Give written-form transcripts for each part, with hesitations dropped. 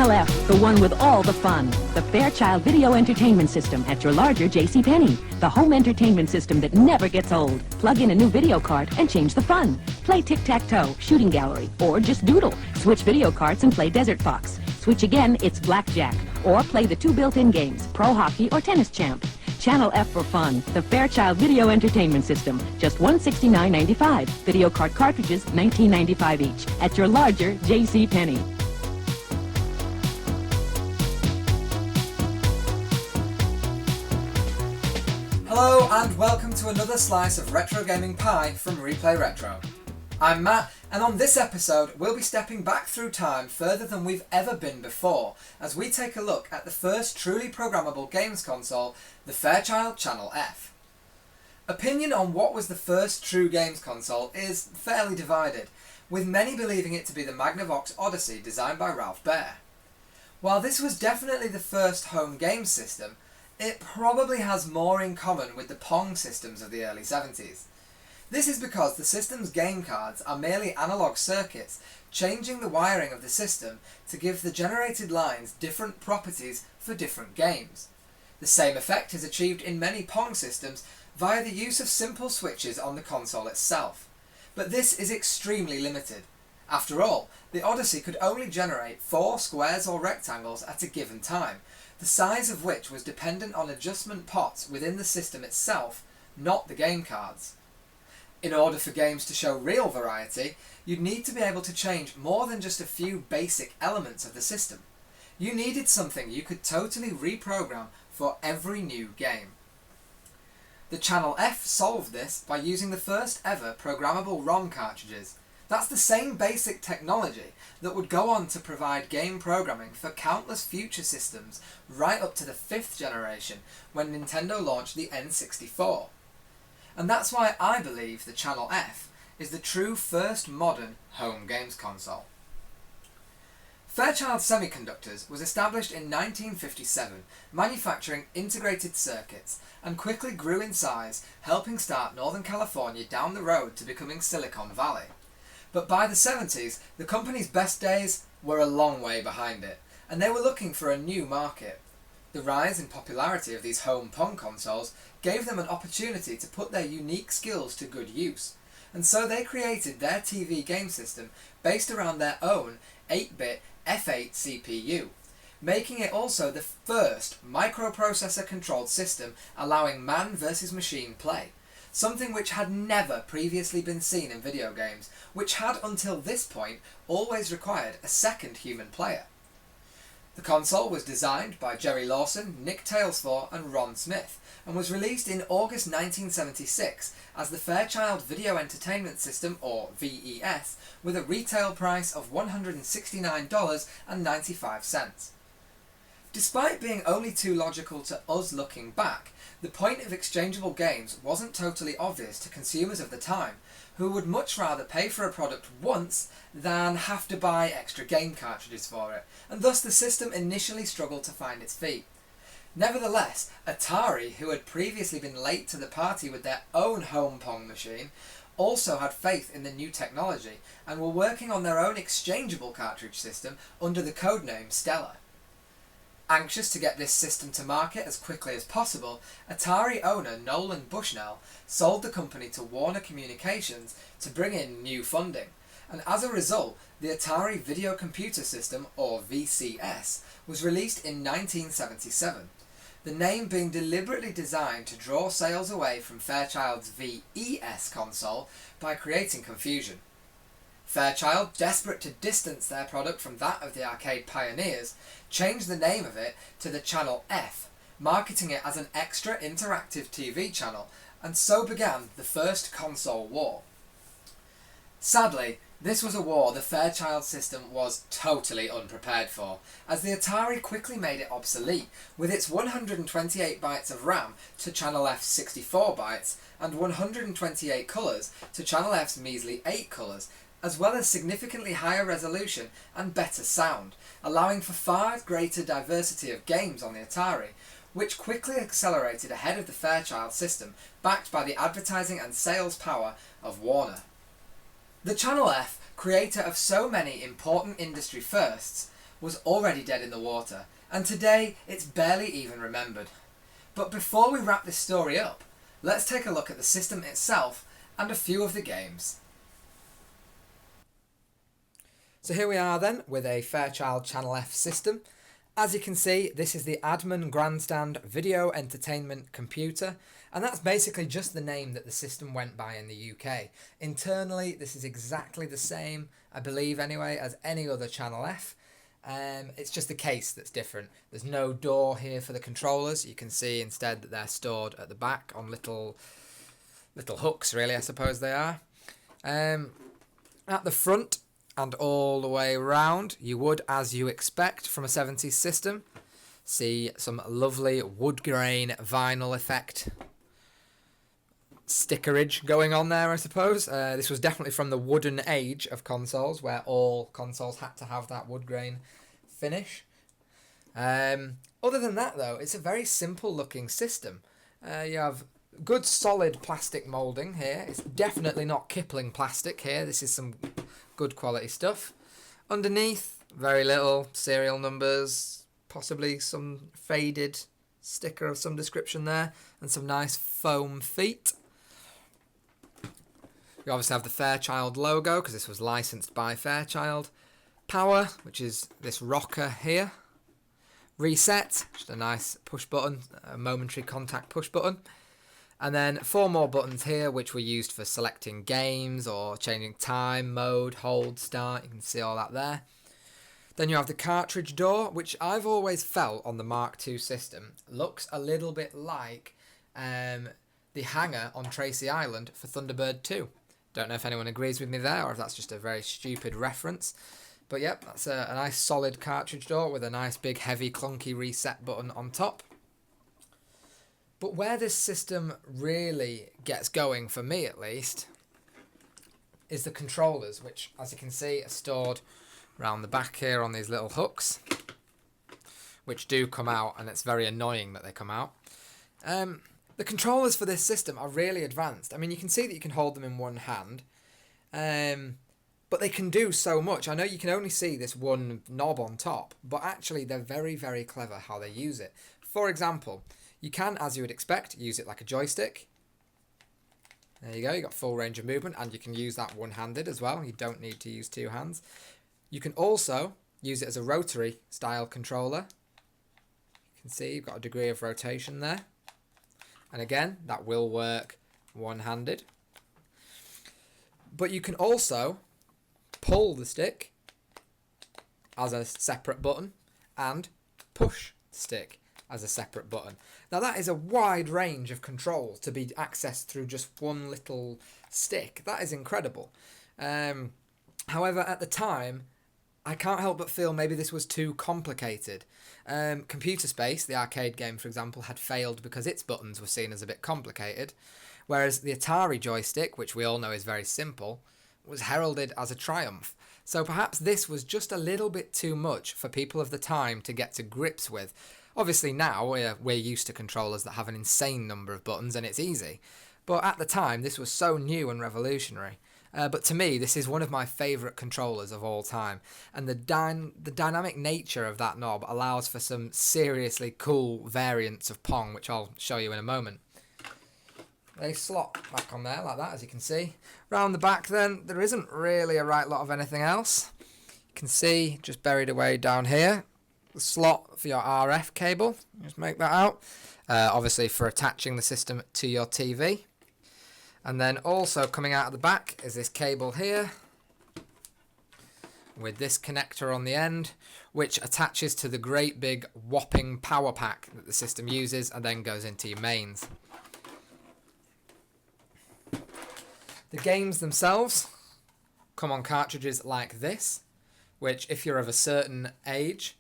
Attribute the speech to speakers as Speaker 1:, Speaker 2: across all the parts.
Speaker 1: Channel F, the one with all the fun. The Fairchild Video Entertainment System at your larger JCPenney. The home entertainment system that never gets old. Plug in a new video cart and change the fun. Play tic-tac-toe, shooting gallery, or just doodle. Switch video carts and play Desert Fox. Switch again, it's blackjack. Or play the 2 built-in games, Pro Hockey or Tennis Champ. Channel F for fun. The Fairchild Video Entertainment System. Just $169.95. Video cart cartridges, $19.95 each. At your larger JCPenney.
Speaker 2: Hello and welcome to another slice of retro gaming pie from ReplayRetro. I'm Matt, and on this episode we'll be stepping back through time further than we've ever been before as we take a look at the first truly programmable games console, the Fairchild Channel F. Opinion on what was the first true games console is fairly divided, with many believing it to be the Magnavox Odyssey designed by Ralph Baer. While this was definitely the first home game system, it probably has more in common with the Pong systems of the early 70s. This is because the system's game cards are merely analog circuits, changing the wiring of the system to give the generated lines different properties for different games. The same effect is achieved in many Pong systems via the use of simple switches on the console itself. But this is extremely limited. After all, the Odyssey could only generate 4 squares or rectangles at a given time, the size of which was dependent on adjustment pots within the system itself, not the game cards. In order for games to show real variety, you'd need to be able to change more than just a few basic elements of the system. You needed something you could totally reprogram for every new game. The Channel F solved this by using the first ever programmable ROM cartridges. That's the same basic technology that would go on to provide game programming for countless future systems right up to the 5th generation when Nintendo launched the N64. And that's why I believe the Channel F is the true first modern home games console. Fairchild Semiconductors was established in 1957, manufacturing integrated circuits, and quickly grew in size, helping start Northern California down the road to becoming Silicon Valley. But by the 70s, the company's best days were a long way behind it, and they were looking for a new market. The rise in popularity of these home Pong consoles gave them an opportunity to put their unique skills to good use, and so they created their TV game system based around their own 8-bit F8 CPU, making it also the first microprocessor-controlled system allowing man versus machine play. Something which had never previously been seen in video games, which had until this point always required a second human player. The console was designed by Jerry Lawson, Nick Talesfore and Ron Smith, and was released in August 1976 as the Fairchild Video Entertainment System, or VES, with a retail price of $169.95. Despite being only too logical to us looking back, the point of exchangeable games wasn't totally obvious to consumers of the time, who would much rather pay for a product once than have to buy extra game cartridges for it, and thus the system initially struggled to find its feet. Nevertheless, Atari, who had previously been late to the party with their own home Pong machine, also had faith in the new technology and were working on their own exchangeable cartridge system under the codename Stella. Anxious to get this system to market as quickly as possible, Atari owner Nolan Bushnell sold the company to Warner Communications to bring in new funding, and as a result, the Atari Video Computer System, or VCS, was released in 1977, the name being deliberately designed to draw sales away from Fairchild's VES console by creating confusion. Fairchild, desperate to distance their product from that of the arcade pioneers, changed the name of it to the Channel F, marketing it as an extra interactive TV channel, and so began the first console war. Sadly, this was a war the Fairchild system was totally unprepared for, as the Atari quickly made it obsolete, with its 128 bytes of RAM to Channel F's 64 bytes, and 128 colours to Channel F's measly 8 colours, as well as significantly higher resolution and better sound, allowing for far greater diversity of games on the Atari, which quickly accelerated ahead of the Fairchild system, backed by the advertising and sales power of Warner. The Channel F, creator of so many important industry firsts, was already dead in the water, and today it's barely even remembered. But before we wrap this story up, let's take a look at the system itself and a few of the games. So here we are then with a Fairchild Channel F system. As you can see, this is the Adman Grandstand Video Entertainment Computer, and that's basically just the name that the system went by in the UK. Internally, this is exactly the same, I believe anyway, as any other Channel F. It's just the case that's different. There's no door here for the controllers. You can see instead that they're stored at the back on little hooks, really, I suppose they are. At the front and all the way round, you would, as you expect from a 70s system, see some lovely wood grain vinyl effect stickerage going on there, I suppose. This was definitely from the wooden age of consoles, where all consoles had to have that wood grain finish. Other than that, though, it's a very simple looking system. You have good solid plastic moulding here. It's definitely not Kipling plastic here. This is some good quality stuff. Underneath, very little serial numbers, possibly some faded sticker of some description there, and some nice foam feet. You obviously have the Fairchild logo, because this was licensed by Fairchild. Power, which is this rocker here. Reset, just a nice push button, a momentary contact push button. And then 4 more buttons here, which were used for selecting games or changing time, mode, hold, start. You can see all that there. Then you have the cartridge door, which I've always felt on the Mark II system looks a little bit like the hangar on Tracy Island for Thunderbird 2. Don't know if anyone agrees with me there, or if that's just a very stupid reference. But yep, that's a nice solid cartridge door with a nice big heavy clunky reset button on top. But where this system really gets going, for me at least, is the controllers, which, as you can see, are stored around the back here on these little hooks, which do come out, and it's very annoying that they come out. The controllers for this system are really advanced. I mean, you can see that you can hold them in one hand, but they can do so much. I know you can only see this one knob on top, but actually they're very, very clever how they use it. For example, you can, as you would expect, use it like a joystick. There you go, you got full range of movement, and you can use that one-handed as well. You don't need to use 2 hands. You can also use it as a rotary style controller. You can see you've got a degree of rotation there. And again, that will work one-handed. But you can also pull the stick as a separate button and push the stick as a separate button. Now that is a wide range of controls to be accessed through just one little stick. That is incredible. However, at the time, I can't help but feel maybe this was too complicated. Computer Space, the arcade game, for example, had failed because its buttons were seen as a bit complicated, whereas the Atari joystick, which we all know is very simple, was heralded as a triumph. So perhaps this was just a little bit too much for people of the time to get to grips with. Obviously now we're used to controllers that have an insane number of buttons and it's easy, but at the time this was so new and revolutionary. But to me, this is one of my favourite controllers of all time, and the dynamic nature of that knob allows for some seriously cool variants of Pong, which I'll show you in a moment. They slot back on there like that, as you can see. Round the back then, there isn't really a right lot of anything else. You can see, just buried away down here, the slot for your RF cable. Just make that out. Obviously for attaching the system to your TV. And then also coming out of the back is this cable here with this connector on the end, which attaches to the great big whopping power pack that the system uses and then goes into your mains. The games themselves come on cartridges like this, which if you're of a certain age,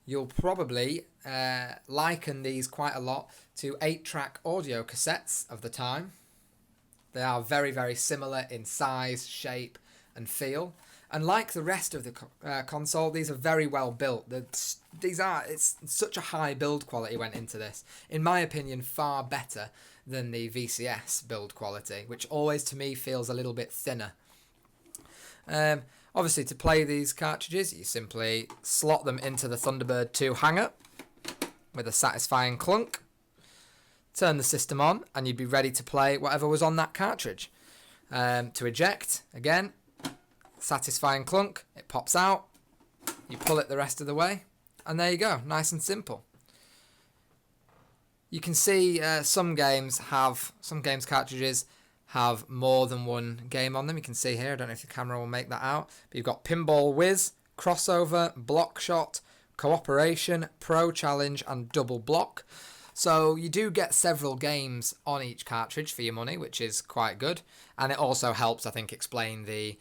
Speaker 2: you'll probably liken these quite a lot to 8-track audio cassettes of the time. They are very, very similar in size, shape and feel. And like the rest of the console, these are very well built. It's such a high build quality went into this. In my opinion, far better than the VCS build quality, which always to me feels a little bit thinner. Obviously, to play these cartridges, you simply slot them into the Thunderbird 2 hanger with a satisfying clunk, turn the system on, and you'd be ready to play whatever was on that cartridge. To eject, again, satisfying clunk, it pops out, you pull it the rest of the way, and there you go, nice and simple. You can see some games cartridges have more than one game on them. You can see here, I don't know if the camera will make that out, but you've got Pinball, Whiz, Crossover, Block Shot, Cooperation, Pro Challenge, and Double Block. So you do get several games on each cartridge for your money, which is quite good. And it also helps, I think, explain the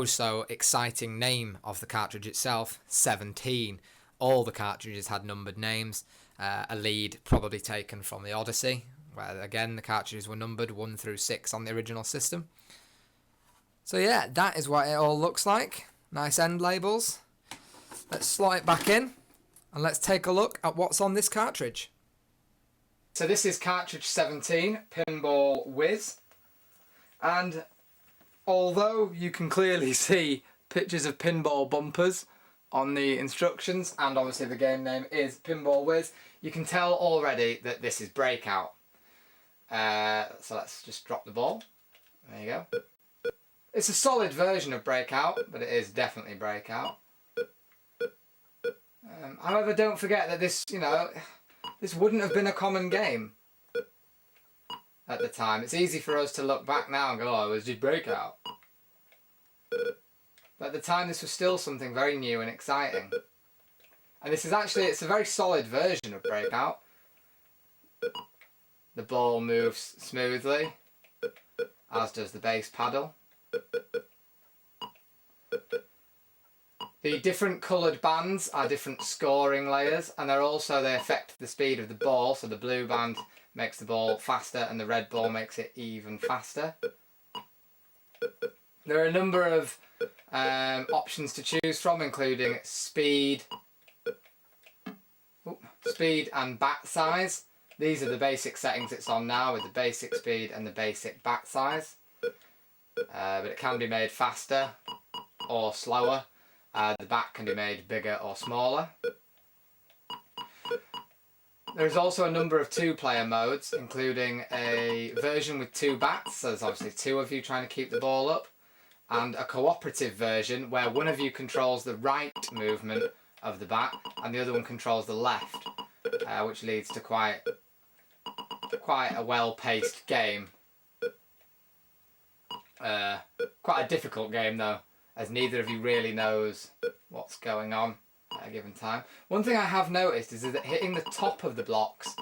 Speaker 2: so exciting name of the cartridge itself, 17. All the cartridges had numbered names, a lead probably taken from the Odyssey, where again the cartridges were numbered 1 through 6 on the original system. So yeah, that is what it all looks like. Nice end labels. Let's slot it back in and let's take a look at what's on this cartridge. So this is cartridge 17, Pinball Whiz, and although you can clearly see pictures of pinball bumpers on the instructions, and obviously the game name is Pinball Whiz, you can tell already that this is Breakout. So let's just drop the ball. There you go. It's a solid version of Breakout, but it is definitely Breakout. However, don't forget that this, this wouldn't have been a common game at the time. It's easy for us to look back now and go, oh, it was just Breakout. But at the time, this was still something very new and exciting. And this is actually, it's a very solid version of Breakout. The ball moves smoothly, as does the bass paddle. The different coloured bands are different scoring layers, and they affect the speed of the ball. So the blue band makes the ball faster and the red ball makes it even faster. There are a number of options to choose from, including speed and bat size. These are the basic settings it's on now, with the basic speed and the basic bat size. But it can be made faster or slower. The bat can be made bigger or smaller. There's also a number of 2-player modes, including a version with 2 bats, so there's obviously 2 of you trying to keep the ball up, and a cooperative version where one of you controls the right movement of the bat and the other one controls the left, which leads to quite a well-paced game. Quite a difficult game though, as neither of you really knows what's going on at a given time. One thing I have noticed is that hitting the top of the blocks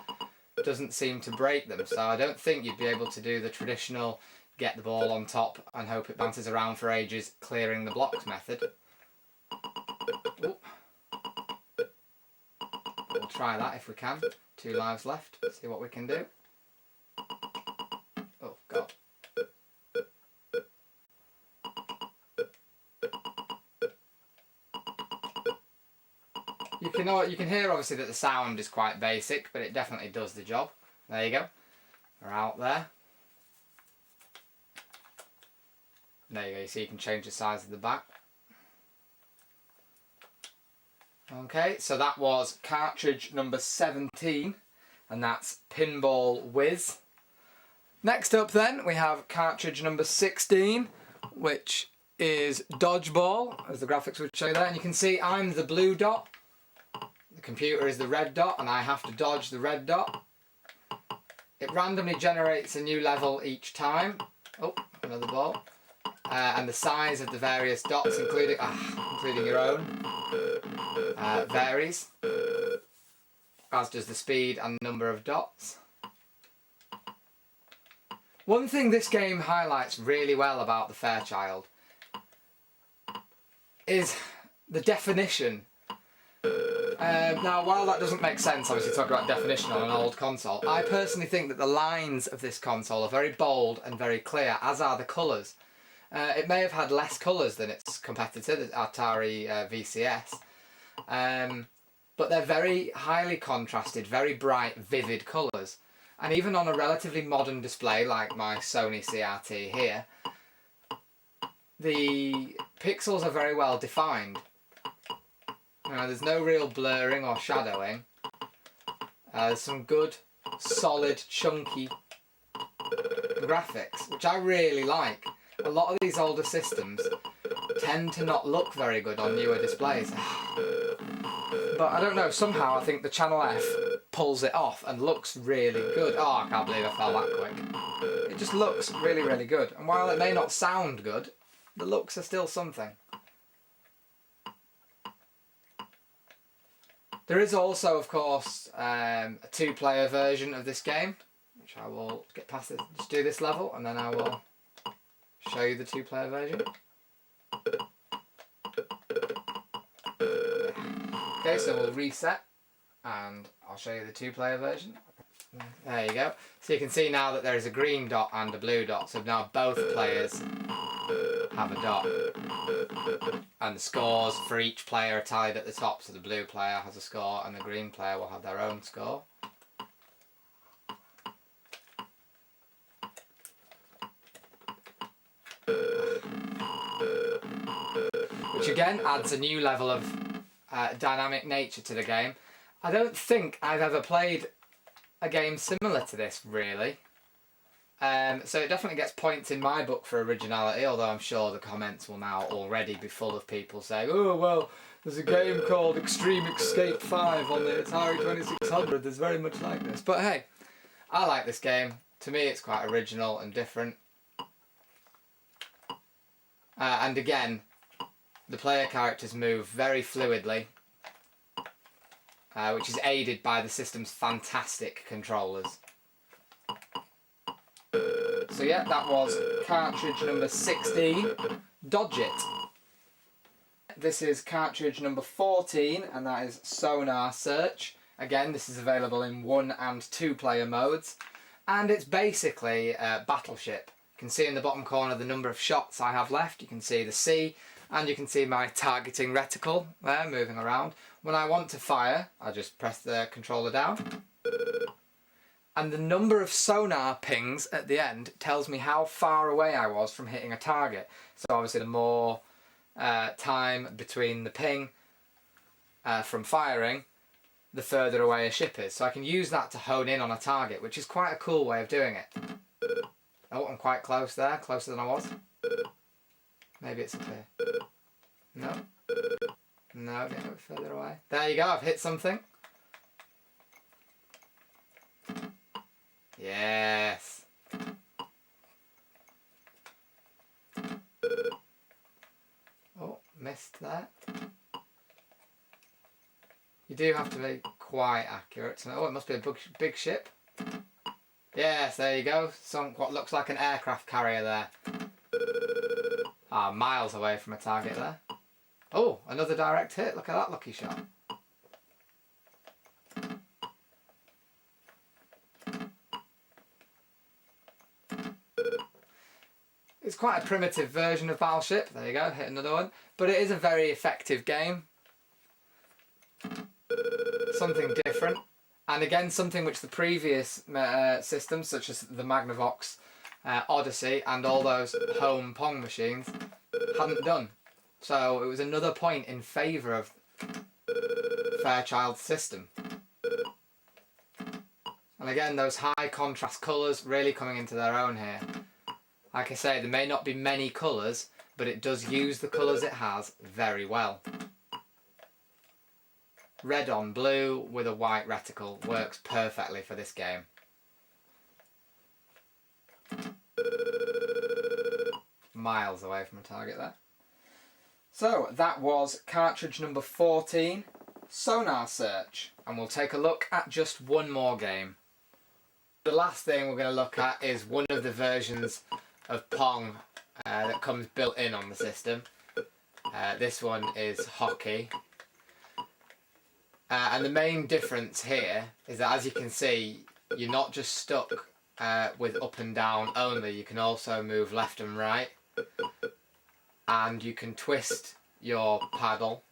Speaker 2: doesn't seem to break them, so I don't think you'd be able to do the traditional get the ball on top and hope it bounces around for ages clearing the blocks method. Ooh. We'll try that if we can. 2 lives left, see what we can do. Oh god. You can hear obviously that the sound is quite basic, but it definitely does the job. There you go. We're out there. There you go, you see you can change the size of the back. Okay, so that was cartridge number 17, and that's Pinball Whiz. Next up then, we have cartridge number 16, which is Dodgeball, as the graphics would show there. And you can see I'm the blue dot, the computer is the red dot, and I have to dodge the red dot. It randomly generates a new level each time. Oh, another ball. And the size of the various dots, including your own, varies, as does the speed and number of dots. One thing this game highlights really well about the Fairchild is the definition. Now, while that doesn't make sense, obviously, talking about definition on an old console, I personally think that the lines of this console are very bold and very clear, as are the colours. It may have had less colours than its competitor, the Atari VCS, but they're very highly contrasted, very bright, vivid colours. And even on a relatively modern display like my Sony CRT here,
Speaker 3: the pixels are very well defined. There's no real blurring or shadowing. There's some good, solid, chunky graphics, which I really like. A lot of these older systems tend to not look very good on newer displays. But I don't know, somehow I think the Channel F pulls it off and looks really good. Oh, I can't believe I fell that quick. It just looks really, really good. And while it may not sound good, the looks are still something. There is also, of course, a two-player version of this game, which I will get past it, just do this level, and then I will show you the two-player version. Okay, so we'll reset, and I'll show you the two-player version. There you go. So you can see now that there is a green dot and a blue dot, so now both players have a dot. And the scores for each player are tied at the top, so the blue player has a score and the green player will have their own score. Which again adds a new level of dynamic nature to the game. I don't think I've ever played a game similar to this, really. So it definitely gets points in my book for originality, although I'm sure the comments will now already be full of people saying, oh well, there's a game called Extreme Escape 5 on the Atari 2600 that's very much like this. But hey, I like this game. To me it's quite original and different. And again, the player characters move very fluidly, which is aided by the system's fantastic controllers. So yeah, that was cartridge number 16, Dodge It. This is cartridge number 14, and that is Sonar Search. Again, this is available in 1 and 2 player modes, and it's basically a battleship. You can see in the bottom corner the number of shots I have left, you can see the C, and you can see my targeting reticle there moving around. When I want to fire, I just press the controller down. And the number of sonar pings at the end tells me how far away I was from hitting a target. So obviously the more time between the ping from firing, the further away a ship is. So I can use that to hone in on a target, which is quite a cool way of doing it. Oh, I'm quite close there, closer than I was. Maybe it's up here. No. No, getting a bit further away. There you go, I've hit something. Yes. Oh, missed that. You do have to be quite accurate. Oh, it must be a big ship. Yes, there you go. What looks like an aircraft carrier there. Ah, miles away from a target there. Oh, another direct hit. Look at that lucky shot. It's quite a primitive version of Battleship. There you go, hit another one. But it is a very effective game. Something different. And again, something which the previous systems, such as the Magnavox Odyssey and all those home Pong machines, hadn't done. So it was another point in favour of Fairchild's system. And again, those high contrast colours really coming into their own here. Like I say, there may not be many colours, but it does use the colours it has very well. Red on blue with a white reticle works perfectly for this game. Miles away from a target there. So that was cartridge number 14, Sonar Search, and we'll take a look at just one more game. The last thing we're going to look at is one of the versions of Pong that comes built in on the system. This one is Hockey. And the main difference here is that, as you can see, you're not just stuck with up and down only, you can also move left and right. And you can twist your paddle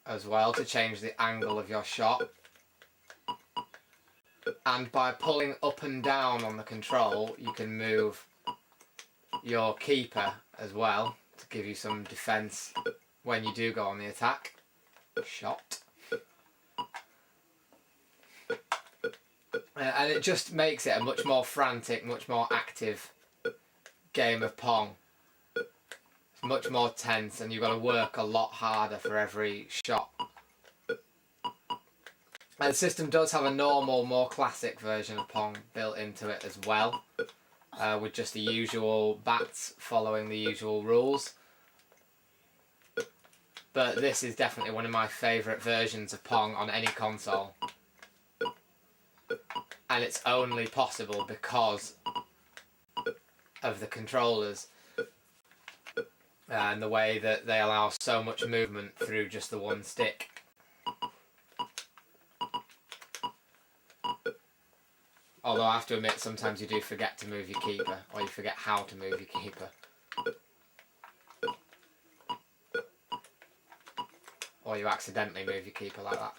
Speaker 3: as well to change the angle of your shot. And by pulling up and down on the control, you can move your keeper as well to give you some defence when you do go on the attack. Shot. And it just makes it a much more frantic, much more active game of Pong. It's much more tense and you've got to work a lot harder for every shot. And the system does have a normal, more classic version of Pong built into it as well, with just the usual bats following the usual rules. But this is definitely one of my favourite versions of Pong on any console. And it's only possible because of the controllers and the way that they allow so much movement through just the one stick. Although I have to admit, sometimes you do forget to move your keeper, or you forget how to move your keeper. Or you accidentally move your keeper like that.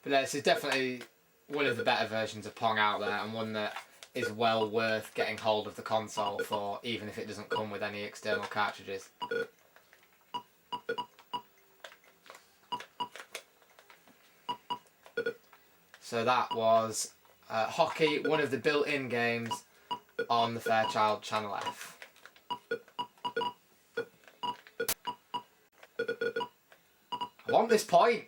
Speaker 3: But this is definitely one of the better versions of Pong out there, and one that is well worth getting hold of the console for, even if it doesn't come with any external cartridges. So that was Hockey, one of the built-in games on the Fairchild Channel F. I want this point!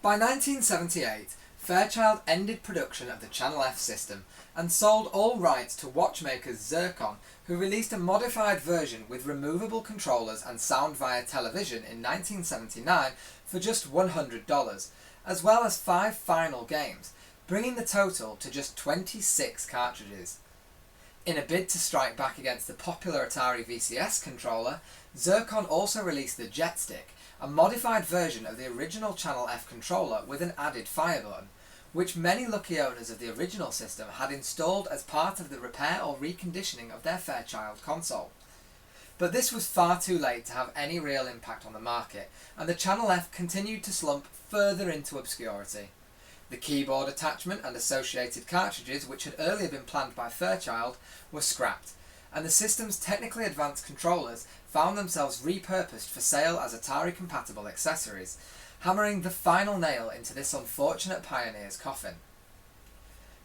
Speaker 2: By 1978, Fairchild ended production of the Channel F system and sold all rights to watchmakers Zircon, who released a modified version with removable controllers and sound via television in 1979 for just $100, as well as 5 final games, bringing the total to just 26 cartridges. In a bid to strike back against the popular Atari VCS controller, Zircon also released the Jetstick, a modified version of the original Channel F controller with an added fire button, which many lucky owners of the original system had installed as part of the repair or reconditioning of their Fairchild console. But this was far too late to have any real impact on the market, and the Channel F continued to slump further into obscurity. The keyboard attachment and associated cartridges, which had earlier been planned by Fairchild, were scrapped, and the system's technically advanced controllers found themselves repurposed for sale as Atari-compatible accessories, hammering the final nail into this unfortunate pioneer's coffin.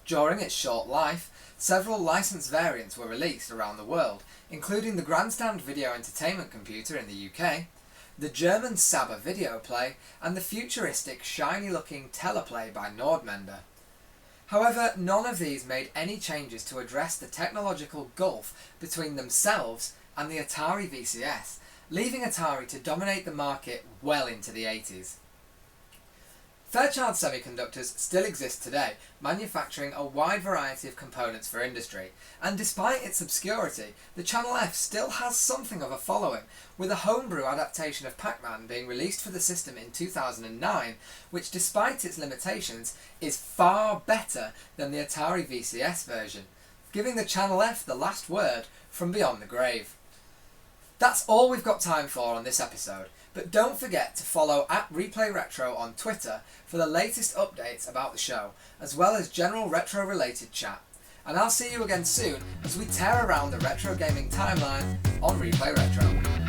Speaker 2: During its short life, several licensed variants were released around the world, including the Grandstand Video Entertainment Computer in the UK, the German Saba Video Play, and the futuristic, shiny-looking Teleplay by Nordmender. However, none of these made any changes to address the technological gulf between themselves and the Atari VCS, leaving Atari to dominate the market well into the 80s. Fairchild Semiconductors still exist today, manufacturing a wide variety of components for industry, and despite its obscurity, the Channel F still has something of a following, with a homebrew adaptation of Pac-Man being released for the system in 2009, which despite its limitations is far better than the Atari VCS version, giving the Channel F the last word from beyond the grave. That's all we've got time for on this episode, but don't forget to follow @ReplayRetro on Twitter for the latest updates about the show, as well as general retro-related chat. And I'll see you again soon as we tear around the retro gaming timeline on Replay Retro.